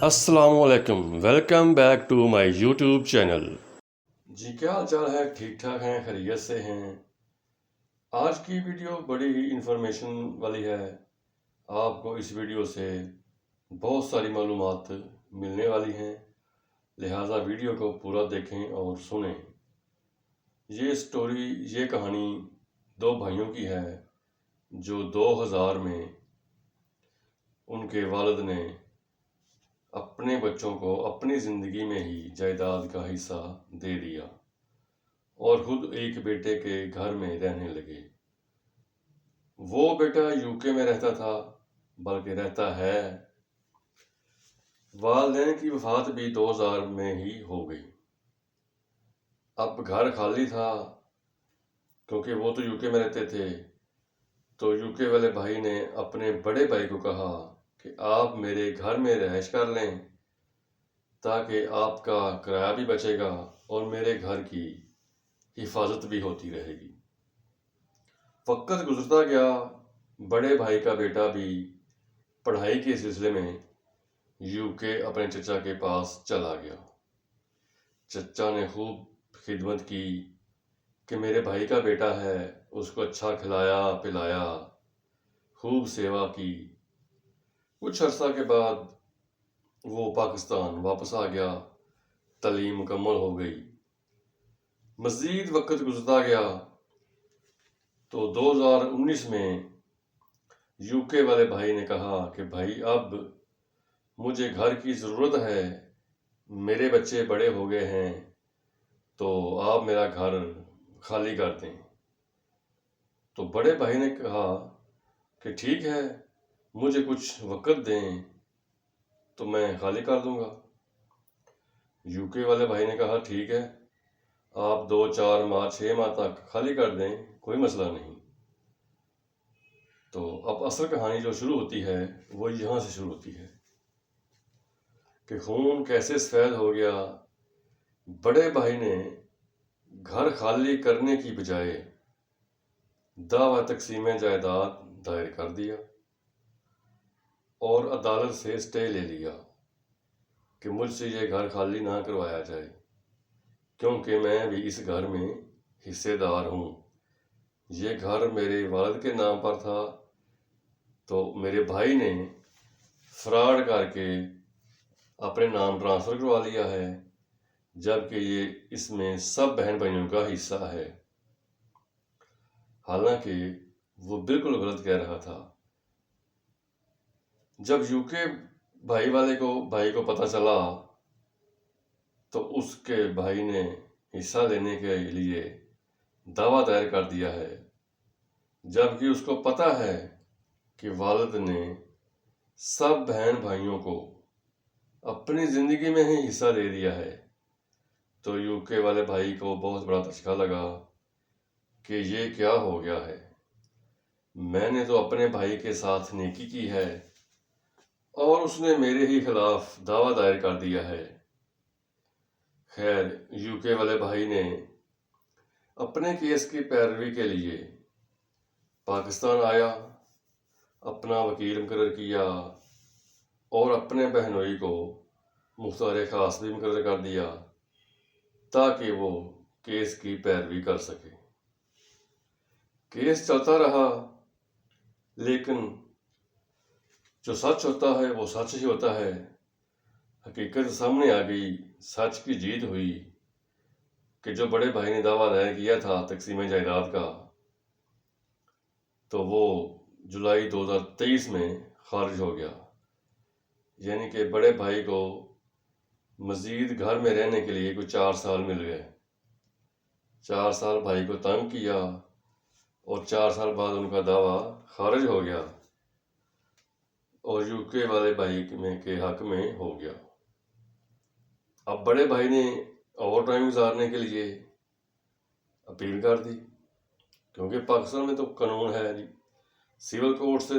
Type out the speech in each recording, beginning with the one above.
السلام علیکم، welcome back to my YouTube channel. جی کیا حال چال ہے؟ ٹھیک ٹھاک ہیں، خیریت سے ہیں؟ آج کی ویڈیو بڑی ہی انفارمیشن والی ہے۔ آپ کو اس ویڈیو سے بہت ساری معلومات ملنے والی ہیں، لہٰذا ویڈیو کو پورا دیکھیں اور سنیں۔ یہ کہانی دو بھائیوں کی ہے جو 2000 میں ان کے والد نے اپنے بچوں کو اپنی زندگی میں ہی جائیداد کا حصہ دے دیا اور خود ایک بیٹے کے گھر میں رہنے لگے۔ وہ بیٹا UK میں رہتا تھا، بلکہ رہتا ہے۔ والدین کی وفات بھی 2000 میں ہی ہو گئی۔ اب گھر خالی تھا کیونکہ وہ تو UK میں رہتے تھے، تو UK والے بھائی نے اپنے بڑے بھائی کو کہا کہ آپ میرے گھر میں رہائش کر لیں تاکہ آپ کا کرایہ بھی بچے گا اور میرے گھر کی حفاظت بھی ہوتی رہے گی۔ وقت گزرتا گیا، بڑے بھائی کا بیٹا بھی پڑھائی کے سلسلے میں UK اپنے چچا کے پاس چلا گیا۔ چچا نے خوب خدمت کی کہ میرے بھائی کا بیٹا ہے، اس کو اچھا کھلایا پلایا، خوب سیوا کی۔ کچھ عرصہ کے بعد وہ پاکستان واپس آ گیا، تعلیم مکمل ہو گئی۔ مزید وقت گزرتا گیا تو 2019 میں UK والے بھائی نے کہا کہ بھائی اب مجھے گھر کی ضرورت ہے، میرے بچے بڑے ہو گئے ہیں، تو آپ میرا گھر خالی کر دیں۔ تو بڑے بھائی نے کہا کہ ٹھیک ہے، مجھے کچھ وقت دیں تو میں خالی کر دوں گا۔ UK والے بھائی نے کہا ٹھیک ہے، آپ 2 4 ماہ 6 ماہ تک خالی کر دیں، کوئی مسئلہ نہیں۔ تو اب اصل کہانی جو شروع ہوتی ہے وہ یہاں سے شروع ہوتی ہے کہ خون کیسے سفید ہو گیا۔ بڑے بھائی نے گھر خالی کرنے کی بجائے دعوی تقسیم جائیداد دائر کر دیا اور عدالت سے اسٹے لے لیا کہ مجھ سے یہ گھر خالی نہ کروایا جائے، کیونکہ میں بھی اس گھر میں حصے دار ہوں۔ یہ گھر میرے والد کے نام پر تھا، تو میرے بھائی نے فراڈ کر کے اپنے نام ٹرانسفر کروا لیا ہے، جبکہ یہ اس میں سب بہن بھائیوں کا حصہ ہے۔ حالانکہ وہ بالکل غلط کہہ رہا تھا۔ جب UK بھائی کو پتہ چلا تو اس کے بھائی نے حصہ لینے کے لیے دعویٰ دائر کر دیا ہے، جبکہ اس کو پتہ ہے کہ والد نے سب بہن بھائیوں کو اپنی زندگی میں ہی حصہ دے دیا ہے۔ تو UK والے بھائی کو بہت بڑا دھچکا لگا کہ یہ کیا ہو گیا ہے، میں نے تو اپنے بھائی کے ساتھ نیکی کی ہے اور اس نے میرے ہی خلاف دعویٰ دائر کر دیا ہے۔ خیر، UK والے بھائی نے اپنے کیس کی پیروی کے لیے پاکستان آیا، اپنا وکیل مقرر کیا اور اپنے بہنوئی کو مختار خاص بھی مقرر کر دیا تاکہ وہ کیس کی پیروی کر سکے۔ کیس چلتا رہا، لیکن جو سچ ہوتا ہے وہ سچ ہی ہوتا ہے۔ حقیقت سامنے آ گئی، سچ کی جیت ہوئی کہ جو بڑے بھائی نے دعویٰ دائر کیا تھا تقسیم جائیداد کا، تو وہ جولائی 2023 میں خارج ہو گیا۔ یعنی کہ بڑے بھائی کو مزید گھر میں رہنے کے لیے کوئی 4 سال مل گئے۔ 4 سال بھائی کو تنگ کیا اور 4 سال بعد ان کا دعویٰ خارج ہو گیا اور UK والے بھائی کے حق میں ہو گیا۔ اب بڑے بھائی نے اوور ٹائم گزارنے کے لیے اپیل کر دی، کیونکہ پاکستان میں تو قانون ہے جی، سول کورٹ سے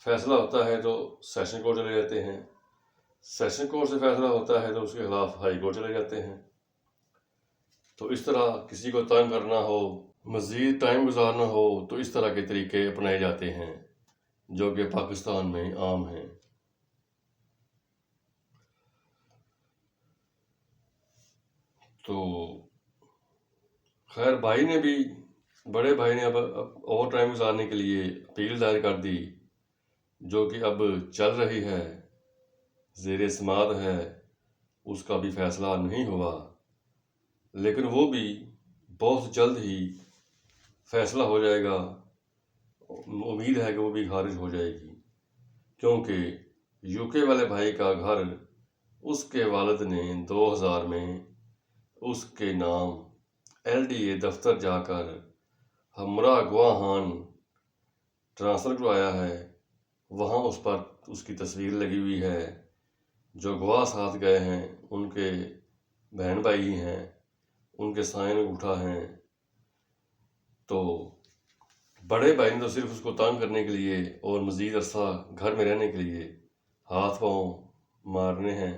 فیصلہ ہوتا ہے تو سیشن کورٹ چلے جاتے ہیں، سیشن کورٹ سے فیصلہ ہوتا ہے تو اس کے خلاف ہائی کورٹ چلے جاتے ہیں۔ تو اس طرح کسی کو تنگ کرنا ہو، مزید ٹائم گزارنا ہو تو اس طرح کے طریقے اپنائے جاتے ہیں جو کہ پاکستان میں عام ہیں۔ تو خیر بڑے بھائی نے اب اوور ٹائم گزارنے کے لیے اپیل دائر کر دی، جو کہ اب چل رہی ہے، زیر سماعت ہے، اس کا بھی فیصلہ نہیں ہوا، لیکن وہ بھی بہت جلد ہی فیصلہ ہو جائے گا۔ امید ہے کہ وہ بھی خارج ہو جائے گی، کیونکہ یو کے والے بھائی کا گھر اس کے والد نے 2000 میں اس کے نام LDA دفتر جا کر ہمراہ گواہان ٹرانسفر کروایا ہے۔ وہاں اس پر اس کی تصویر لگی ہوئی ہے، جو گواہ ساتھ گئے ہیں ان کے بہن بھائی ہی ہیں، ان کے سائن انگوٹھا ہیں۔ تو بڑے بھائی نے تو صرف اس کو تنگ کرنے کے لیے اور مزید عرصہ گھر میں رہنے کے لیے ہاتھ پاؤں مارنے ہیں،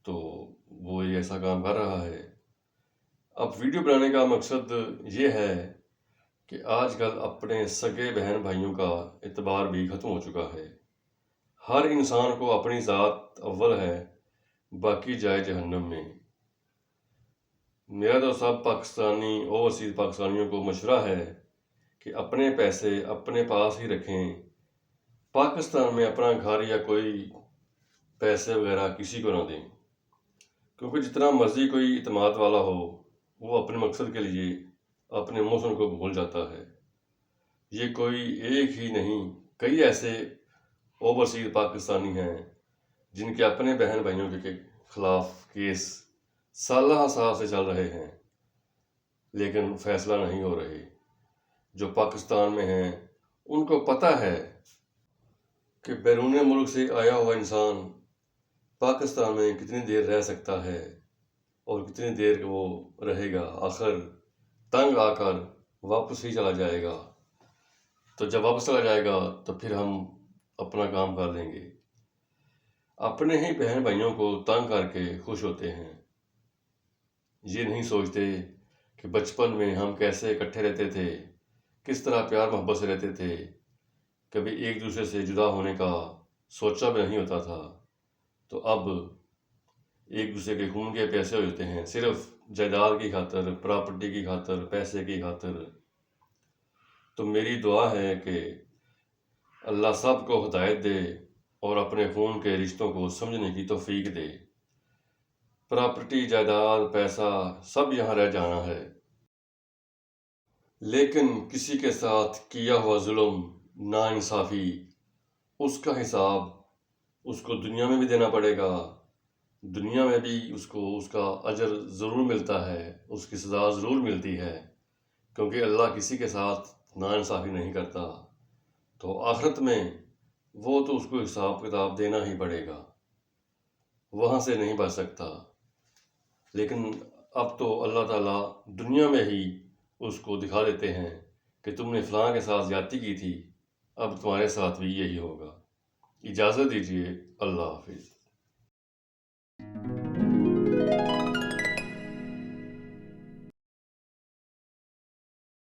تو وہ یہ ایسا کام کر رہا ہے۔ اب ویڈیو بنانے کا مقصد یہ ہے کہ آج کل اپنے سگے بہن بھائیوں کا اعتبار بھی ختم ہو چکا ہے۔ ہر انسان کو اپنی ذات اول ہے، باقی جائے جہنم میں۔ میرا تو سب پاکستانی اوورسیز پاکستانیوں کو مشورہ ہے کہ اپنے پیسے اپنے پاس ہی رکھیں، پاکستان میں اپنا گھر یا کوئی پیسے وغیرہ کسی کو نہ دیں، کیونکہ جتنا مرضی کوئی اعتماد والا ہو، وہ اپنے مقصد کے لیے اپنے موسم کو بھول جاتا ہے۔ یہ کوئی ایک ہی نہیں، کئی ایسے اوورسیز پاکستانی ہیں جن کے اپنے بہن بھائیوں کے خلاف کیس سالہ سال سے چل رہے ہیں، لیکن فیصلہ نہیں ہو رہے۔ جو پاکستان میں ہیں ان کو پتہ ہے کہ بیرون ملک سے آیا ہوا انسان پاکستان میں کتنی دیر رہ سکتا ہے اور کتنی دیر وہ رہے گا، آخر تنگ آ کر واپس ہی چلا جائے گا۔ تو جب واپس چلا جائے گا تو پھر ہم اپنا کام کر لیں گے۔ اپنے ہی بہن بھائیوں کو تنگ کر کے خوش ہوتے ہیں، یہ نہیں سوچتے کہ بچپن میں ہم کیسے اکٹھے رہتے تھے، کس طرح پیار محبت سے رہتے تھے، کبھی ایک دوسرے سے جدا ہونے کا سوچا بھی نہیں ہوتا تھا۔ تو اب ایک دوسرے کے خون کے پیسے ہو جاتے ہیں، صرف جائیداد کی خاطر، پراپرٹی کی خاطر، پیسے کی خاطر۔ تو میری دعا ہے کہ اللہ سب کو ہدایت دے اور اپنے خون کے رشتوں کو سمجھنے کی توفیق دے۔ پراپرٹی، جائیداد، پیسہ سب یہاں رہ جانا ہے، لیکن کسی کے ساتھ کیا ہوا ظلم، ناانصافی، اس کا حساب اس کو دنیا میں بھی دینا پڑے گا۔ دنیا میں بھی اس کو اس کا اجر ضرور ملتا ہے، اس کی سزا ضرور ملتی ہے، کیونکہ اللہ کسی کے ساتھ ناانصافی نہیں کرتا۔ تو آخرت میں وہ تو اس کو حساب کتاب دینا ہی پڑے گا، وہاں سے نہیں بچ سکتا۔ لیکن اب تو اللہ تعالیٰ دنیا میں ہی اس کو دکھا دیتے ہیں کہ تم نے فلاں کے ساتھ زیادتی کی تھی، اب تمہارے ساتھ بھی یہی ہوگا۔ اجازت دیجیے، اللہ حافظ۔